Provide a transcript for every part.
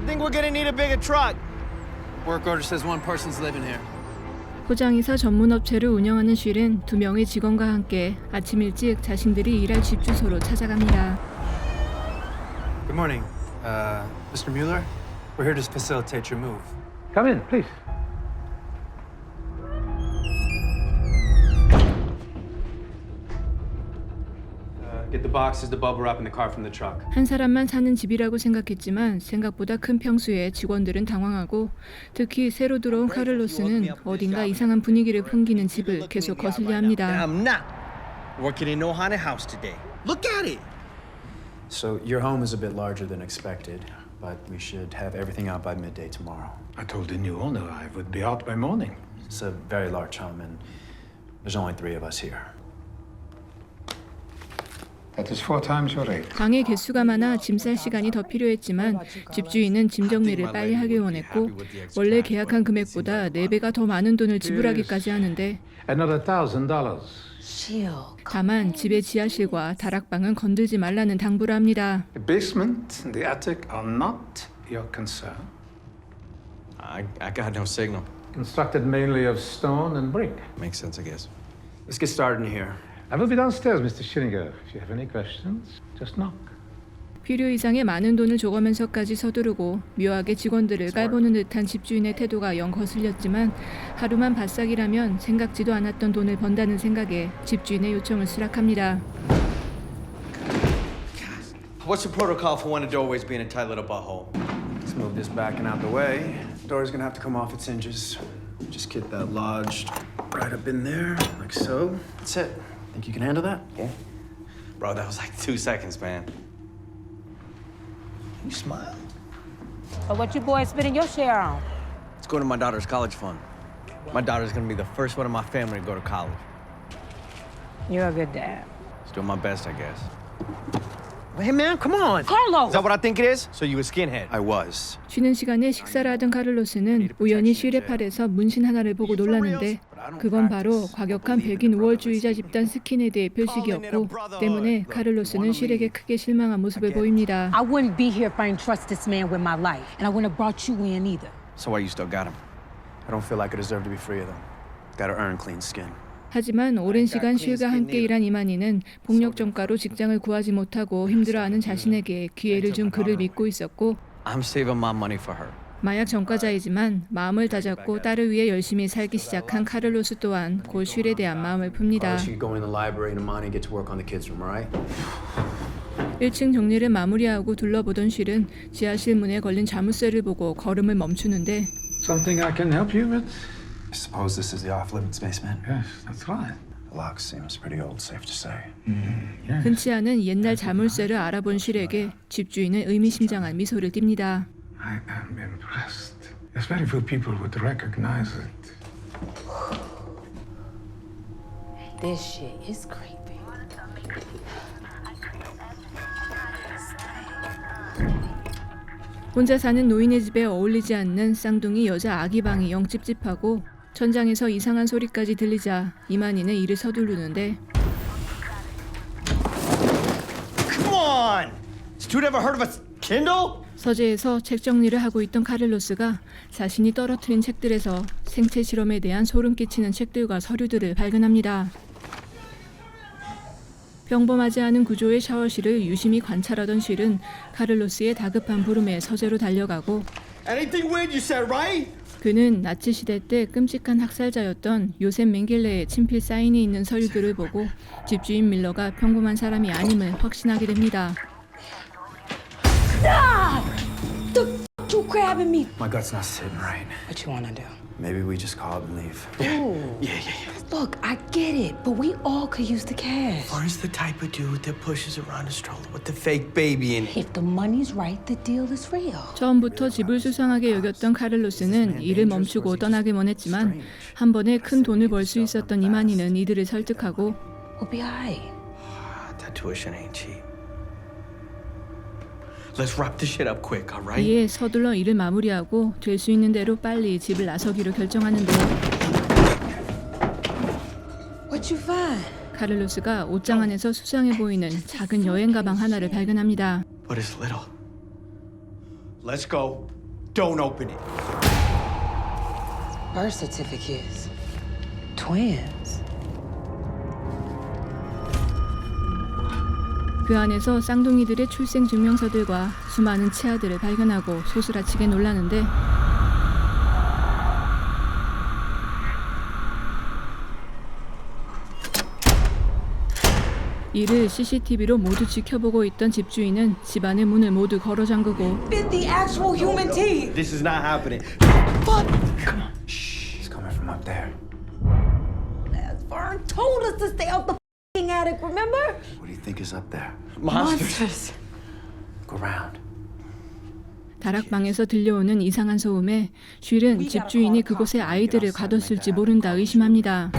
think we're gonna need a bigger truck. Work order says one person's living here. 포장이사 전문 업체를 운영하는 쉴은 2명의 직원과 함께 아침 일찍 자신들이 일할 집 주소로 찾아갑니다. Good morning, Mr. Mueller. We're here to facilitate your move. Come in, please. Get the boxes, the bubble wrap, and the car from the truck. 한 사람만 사는 집이라고 생각했지만 생각보다 큰 평수에 직원들은 당황하고 특히 새로 들어온 카를로스는 어딘가 이상한 분위기를 풍기는 집을 계속 거슬려 합니다. I'm not working in no haunted house today. Look at it. So your home is a bit larger than expected, but we should have everything out by midday tomorrow. I told the new owner I would be out by morning. It's a very large home, and there's only 3 of us here. That is 4 times your rate. 방의 개수가 많아 짐 쌀 시간이 더 필요했지만 집주인은 짐 정리를 빨리 하길 원했고 원래 계약한 금액보다 4배가 더 많은 돈을 지불하기까지 하는데 Another $1,000. 다만 집의 지하실과 다락방은 건들지 말라는 당부를 합니다. The basement and the attic are not your concern. I got no signal. Constructed mainly of stone and brick. Makes sense, I guess. Let's get started in here. I will be downstairs, Mr. Schillinger. If you have any questions, just knock. 필요 이상의 많은 돈을 줘가면서까지 서두르고 묘하게 직원들을 깔보는 듯한 집주인의 태도가 영 거슬렸지만 하루만 바싹이라면 생각지도 않았던 돈을 번다는 생각에 집주인의 요청을 수락합니다. What's the protocol for one of the doorways being a tight little butthole? Let's move this back and out the way. Door's gonna have to come off its hinges. Just get that lodged right up in there, like so. That's it. Think you can handle that? Yeah. Bro, that was like 2 seconds, man. You smile. So what you boys spending your share on? It's going to my daughter's college fund. My daughter's gonna be the first one in my family to go to college. You're a good dad. Just doing my best, I guess. Hey, man, come on. Carlos! Is that what I think it is? So you a skinhead? I was. 쉬는 시간에 식사를 하던 카를로스는 우연히 쉴의 팔에서 문신 하나를 보고 놀랐는데 그건 바로 과격한 백인 우월주의자 집단 스킨헤드의 표식이었고 때문에 카를로스는 쉴에게 크게 실망한 모습을 보입니다. I wouldn't be here if I didn't trust this man with my life. And I wouldn't have brought you in either. So why you still got him? I don't feel like I deserve to be free of them. Gotta earn clean skin. 하지만 오랜 시간 쉴과 함께 일한 이만희는 폭력 전가로 직장을 구하지 못하고 힘들어하는 자신에게 기회를 준 그를 믿고 있었고 I'm saving my money for her. 마약 전과자이지만 마음을 다잡고 딸을 위해 열심히 살기 시작한 카를로스 또한 곧 쉴에 대한 마음을 풉니다. She go in the library and Imani get to work on the kids' room, alright? 1층 정리를 마무리하고 둘러보던 쉴은 지하실 문에 걸린 자물쇠를 보고 걸음을 멈추는데 Something I can help you with? I suppose this is the off-limits basement. Yes, that's right. The lock seems pretty old, safe to say. Yes. 흔치 않은 옛날 자물쇠를 알아본 쉴에게 집주인은 의미심장한 미소를 띱니다. I am impressed. There's very few people would recognize it. This shit is creepy. 혼자 사는 노인의 집에 어울리지 않는 쌍둥이 여자 아기 방이 영 찝찝하고 천장에서 이상한 소리까지 들리자 이만희는 이를 서두르는데 Come on! Has dude ever heard of a Kindle? 서재에서 책 정리를 하고 있던 카를로스가 자신이 떨어뜨린 책들에서 생체 실험에 대한 소름 끼치는 책들과 서류들을 발견합니다. 평범하지 않은 구조의 샤워실을 유심히 관찰하던 쉴은 카를로스의 다급한 부름에 서재로 달려가고 Anything weird you said, right? 그는 나치 시대 때 끔찍한 학살자였던 요셉 맹겔레의 친필 사인이 있는 서류들을 보고 집주인 밀러가 평범한 사람이 아님을 확신하게 됩니다. The f you grabbing me? My gut's not sitting right. What you wanna do? Maybe we just call it and leave. Yeah. Look, I get it, but we all could use the cash. Barnes the type of dude that pushes around a stroller with the fake baby in it. If the money's right, the deal is real. 처음부터 집을 수상하게 여겼던 카를로스는 일을 멈추고 떠나기만 했지만 한 번에 큰 돈을 벌 수 있었던 이만희는 이들을 설득하고 We'll be alright. That tuition ain't cheap. Let's wrap this shit up quick, alright? 이에 서둘러 일을 마무리하고 될 수 있는 대로 빨리 집을 나서기로 결정하는데 What you find? 카를로스가 옷장 안에서 수상해 보이는 작은 여행 가방 하나를 발견합니다. But it's little. Let's go. Don't open it. Birth certificates. Twins. 그 안에서 쌍둥이들의 출생 증명서들과 수많은 치아들을 발견하고 소스라치게 놀라는데 이를 CCTV로 모두 지켜보고 있던 집주인은 집안의 문을 모두 걸어 잠그고 Fit the actual human teeth. This is not happening. Shh, it's coming from up there. Vern told us to stay out the f***ing attic, remember? What do you think is up there? Monsters. Go round. 다락방에서 들려오는 이상한 소음에 쉴은 집주인이 그곳에 아이들을 가뒀을지 모른다 의심합니다.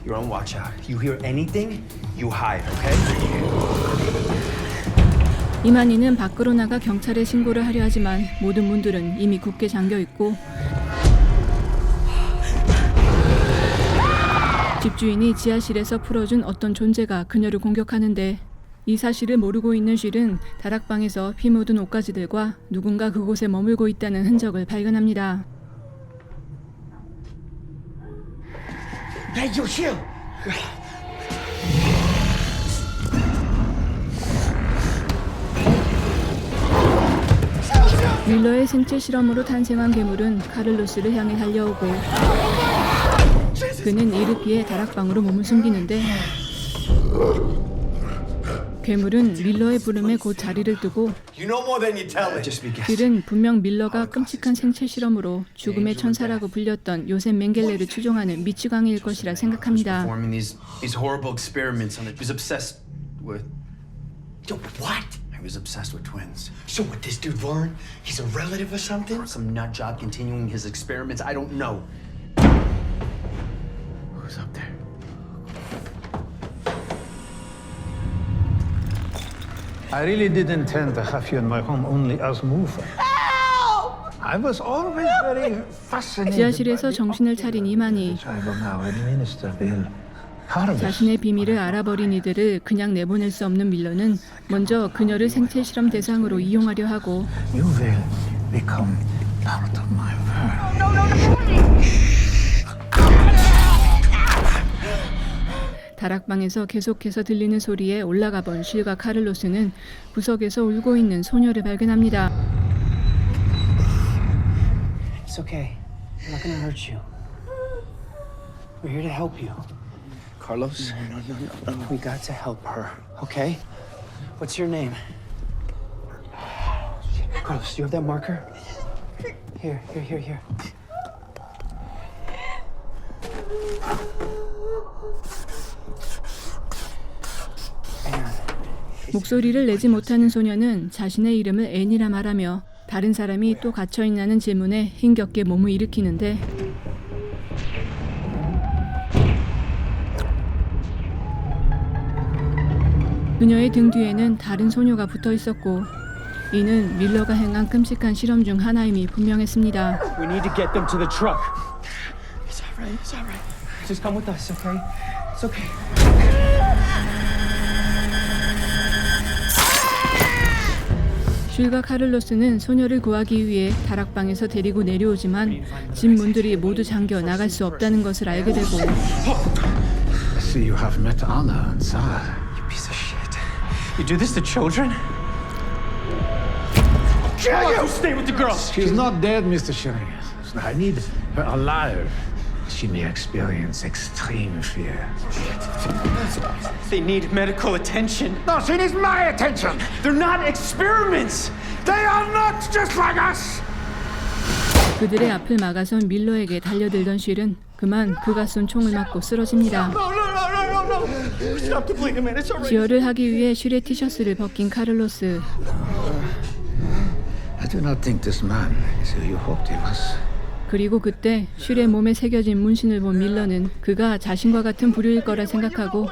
You're on watch out. You hear anything, you hide, okay? 이만희는 밖으로 나가 경찰에 신고를 하려 하지만 모든 문들은 이미 굳게 잠겨 있고 집주인이 지하실에서 풀어준 어떤 존재가 그녀를 공격하는데 이 사실을 모르고 있는 쉴은 다락방에서 피 묻은 옷가지들과 누군가 그곳에 머물고 있다는 흔적을 발견합니다. Hey, you chill. 밀러의 생체 실험으로 탄생한 괴물은 카를로스를 향해 달려오고 그는 이를 피해 다락방으로 몸을 숨기는데 괴물은 밀러의 부름에 곧 자리를 뜨고 You know more than you tell it. Just be guessing. 쉴은 분명 밀러가 끔찍한 생체 실험으로 죽음의 천사라고 불렸던 요셉 맹겔레를 추종하는 미치광이일 것이라 생각합니다. Performing these horrible experiments on it. He was obsessed with. Yo, what? He was obsessed with twins. So what, this dude Vern? He's a relative or something? Some nut job continuing his experiments. I don't know. Who's up there? I really did intend to have you in my home only as mover. I was always very fascinated. 지하실에서 정신을 차린 이만희. I will now administer the harvest. 자신의 비밀을 알아버린 이들을 그냥 내보낼 수 없는 밀러는 먼저 그녀를 생체 실험 대상으로 이용하려 하고 You will become part of my world. 다락방에서 계속해서 들리는 소리에 올라가 본 쉴과 카를로스는 구석에서 울고 있는 소녀를 발견합니다. It's okay. I'm not gonna hurt you. We're here to help you. Carlos? No. We got to help her, okay? What's your name? Carlos, do you have that marker? Here. 목소리를 내지 못하는 소녀는 자신의 이름을 앤이라 말하며 다른 사람이 또 갇혀있냐는 질문에 힘겹게 몸을 일으키는데 그녀의 등 뒤에는 다른 소녀가 붙어 있었고 이는 밀러가 행한 끔찍한 실험 중 하나임이 분명했습니다. We need to get them to the truck. It's all right. Just come with us, okay? It's okay. 쉴과 카를로스는 소녀를 구하기 위해 다락방에서 데리고 내려오지만 집 문들이 모두 잠겨 나갈 수 없다는 것을 알게 되고 I see you have met Anna and Sarah. You piece of shit. You do this to children? You stay with the girl. She's not dead, Mr. Sheringham. I need her alive. She may experience extreme fear. They need medical attention. No, she needs my attention. They're not experiments. They are not just like us. 그들의 앞을 막아선 밀러에게 달려들던 쉴은 그만 그가 쏜 총을 맞고 쓰러집니다. No. Stop the bleeding, man. It's all right. 지혈을 하기 위해 쉴의 티셔츠를 벗긴 카를로스. I do not think this man is who you hoped he was. 그리고 그때 쉴의 몸에 새겨진 문신을 본 밀러는 그가 자신과 같은 부류일 거라 생각하고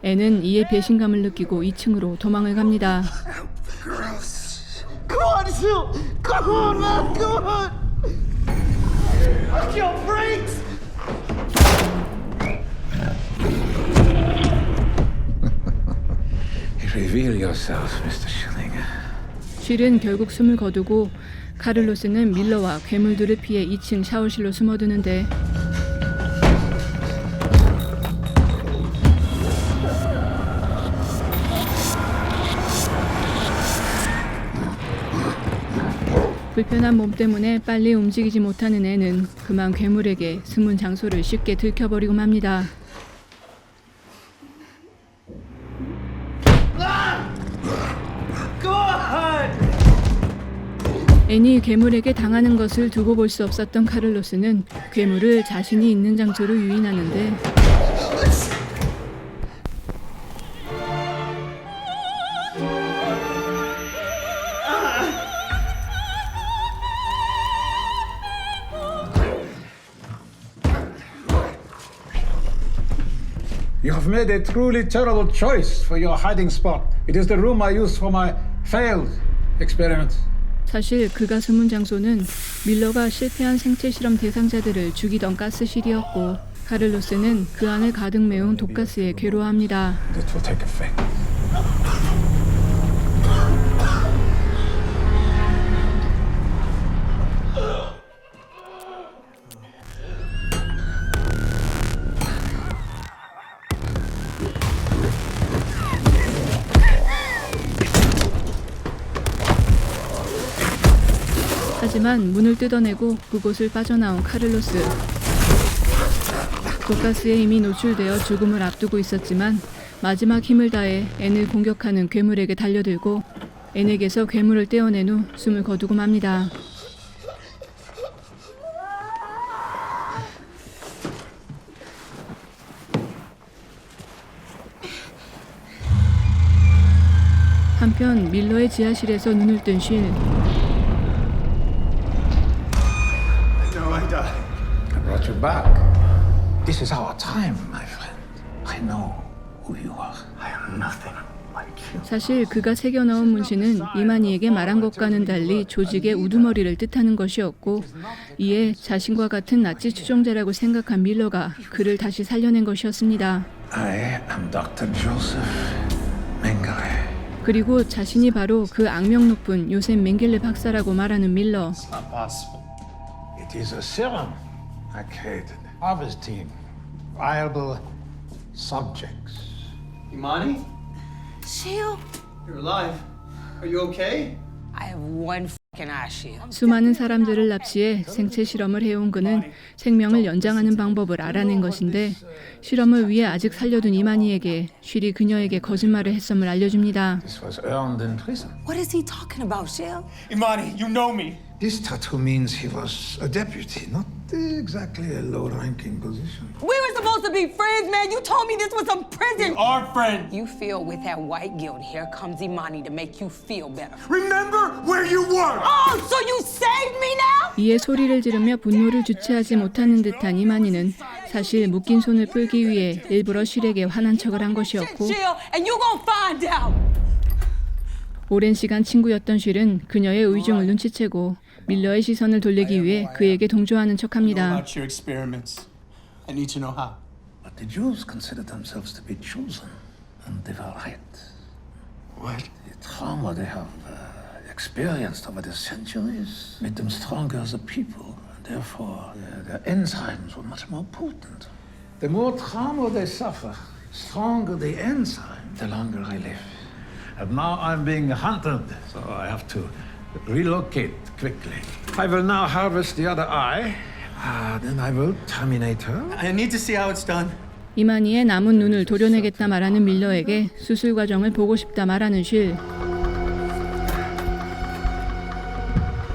앤은 이에 배신감을 느끼고 2층으로 도망을 갑니다. Come on, Phil. Come on, man. Come on. Fuck your brakes! Reveal yourself, Mr. Schilling. 쉴은 결국 숨을 거두고 카를로스는 밀러와 괴물들을 피해 2층 샤워실로 숨어드는데 불편한 몸 때문에 빨리 움직이지 못하는 애는 그만 괴물에게 숨은 장소를 쉽게 들켜버리고 맙니다. 애니 괴물에게 당하는 것을 두고 볼 수 없었던 카를로스는 괴물을 자신이 있는 장소로 유인하는데 You have made a truly terrible choice for your hiding spot. It is the room I used for my failed experiments. 사실 그가 숨은 장소는 밀러가 실패한 생체 실험 대상자들을 죽이던 가스실이었고 카를로스는 그 안을 가득 메운 독가스에 괴로워합니다. It will take effect. 하지만 문을 뜯어내고 그곳을 빠져나온 카를로스. 독가스에 이미 노출되어 죽음을 앞두고 있었지만 마지막 힘을 다해 앤을 공격하는 괴물에게 달려들고 앤에게서 괴물을 떼어낸 후 숨을 거두고 맙니다. 한편 밀러의 지하실에서 눈을 뜬 쉴. No, I died. I brought you back. This is our time, my friend. I know who you are. I am nothing like you. 사실 그가 새겨넣은 문신은 이만희에게 말한 것과는 달리 조직의 우두머리를 뜻하는 것이었고 이에 자신과 같은 나치 추종자라고 생각한 밀러가 그를 다시 살려낸 것이었습니다. I am Dr. Joseph Mengele. 그리고 자신이 바로 그 악명 높은 요셉 맹겔레 박사라고 말하는 밀러. It's not possible. It is a serum I created. Harvesting viable subjects. Imani? Shield, You're alive. Are you okay? I have one fucking eye shield. 수많은 사람들을 납치해 생체 실험을 해온 그는 생명을 연장하는 방법을 알아낸 것인데 실험을 위해 아직 살려둔 이만희에게 쉴이 그녀에게 거짓말을 했음을 알려줍니다. This was earned in prison. What is he talking about, Shield? Imani, you know me. This tattoo means he was a deputy, not exactly a low-ranking position. We were supposed to be friends, man. You told me this was some prison. Our friend. You feel with that white guilt. Here comes Imani to make you feel better. Remember where you were. Oh, so you saved me now? 이에 소리를 지르며 분노를 주체하지 못하는 듯한 이만희는 사실 묶인 손을 풀기 위해 일부러 쉴에게 화난 척을 한 것이었고 Shield, and you gonna find out. 오랜 시간 친구였던 쉴은 그녀의 의중을 눈치채고 밀러의 시선을 돌리기 위해 그에게 동조하는 척합니다. About your experiments. I need to know how. But the Jews consider themselves to be chosen, and they were right. What? The trauma they have experienced over the centuries made them stronger as a people, and therefore their enzymes were much more potent. The more trauma they suffer, stronger the enzyme, the longer I live. And now I'm being hunted, so I have to relocate quickly. I will now harvest the other eye, then I will terminate her. I need to see how it's done. 이만희의 남은 눈을 도려내겠다 말하는 밀러에게 수술 과정을 보고 싶다 말하는 쉴.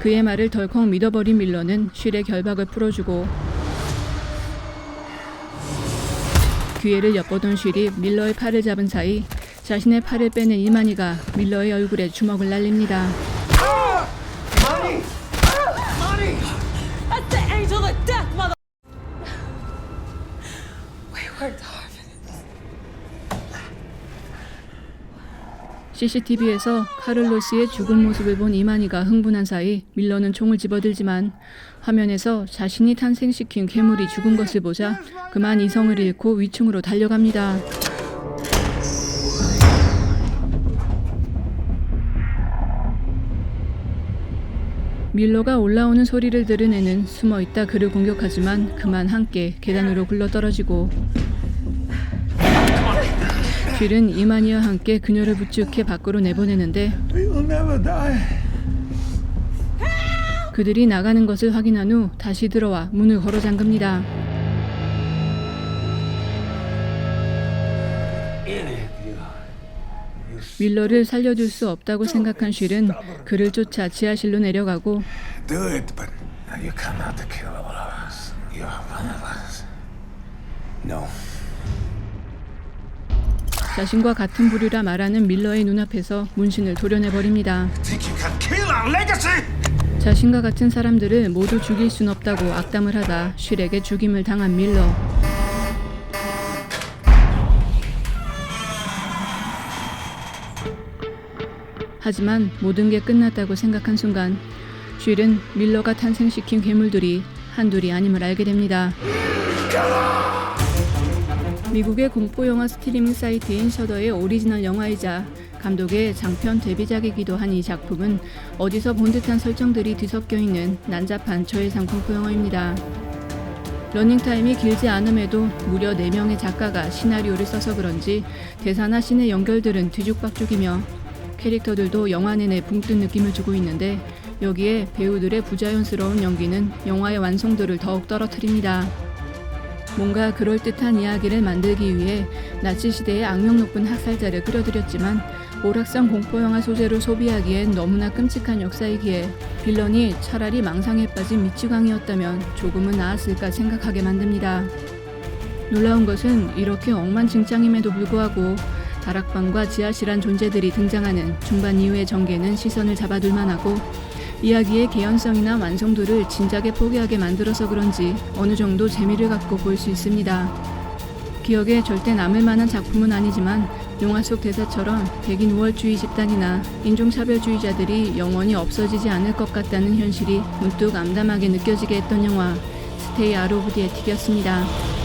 그의 말을 덜컥 믿어버린 밀러는 쉴의 결박을 풀어주고 기회를 엿보던 쉴이 밀러의 팔을 잡은 사이 자신의 팔을 빼는 이만희가 밀러의 얼굴에 주먹을 날립니다. Imani! Imani! That's the angel of death, mother. We worked hard for this. CCTV에서 카를로스의 죽은 모습을 본 이만희가 흥분한 사이 밀러는 총을 집어들지만 화면에서 자신이 탄생시킨 괴물이 죽은 것을 보자 그만 이성을 잃고 위층으로 달려갑니다. 밀러가 올라오는 소리를 들은 애는 숨어있다 그를 공격하지만 그만 함께 계단으로 굴러떨어지고 쉔은 이만희와 함께 그녀를 부축해 밖으로 내보내는데 We will never die. 그들이 나가는 것을 확인한 후 다시 들어와 문을 걸어 잠급니다. 밀러를 살려줄 수 없다고 생각한 쉔은 그를 쫓아 지하실로 내려가고 Do it, but you cannot kill all of us. You are one of us. No. 자신과 같은 부류라 말하는 밀러의 눈앞에서 문신을 도려내버립니다. Think you can kill our legacy? 자신과 같은 사람들을 모두 죽일 순 없다고 악담을 하다 쉔에게 죽임을 당한 밀러. 하지만 모든 게 끝났다고 생각한 순간 쉔은 밀러가 탄생시킨 괴물들이 한둘이 아님을 알게 됩니다. 미국의 공포영화 스트리밍 사이트인 셔더의 오리지널 영화이자 감독의 장편 데뷔작이기도 한 이 작품은 어디서 본 듯한 설정들이 뒤섞여 있는 난잡한 저예산 공포영화입니다. 러닝타임이 길지 않음에도 무려 4명의 작가가 시나리오를 써서 그런지 대사나 씬의 연결들은 뒤죽박죽이며 캐릭터들도 영화 내내 붕 뜬 느낌을 주고 있는데 여기에 배우들의 부자연스러운 연기는 영화의 완성도를 더욱 떨어뜨립니다. 뭔가 그럴듯한 이야기를 만들기 위해 나치 시대의 악명 높은 학살자를 끌어들였지만 오락성 공포영화 소재로 소비하기엔 너무나 끔찍한 역사이기에 빌런이 차라리 망상에 빠진 미치광이었다면 조금은 나았을까 생각하게 만듭니다. 놀라운 것은 이렇게 억만증창임에도 불구하고 다락방과 지하실한 존재들이 등장하는 중반 이후의 전개는 시선을 잡아둘 만하고 이야기의 개연성이나 완성도를 진작에 포기하게 만들어서 그런지 어느 정도 재미를 갖고 볼 수 있습니다. 기억에 절대 남을 만한 작품은 아니지만 영화 속 대사처럼 백인 우월주의 집단이나 인종차별주의자들이 영원히 없어지지 않을 것 같다는 현실이 문득 암담하게 느껴지게 했던 영화 스테이 아웃 오브 디 애틱이었습니다.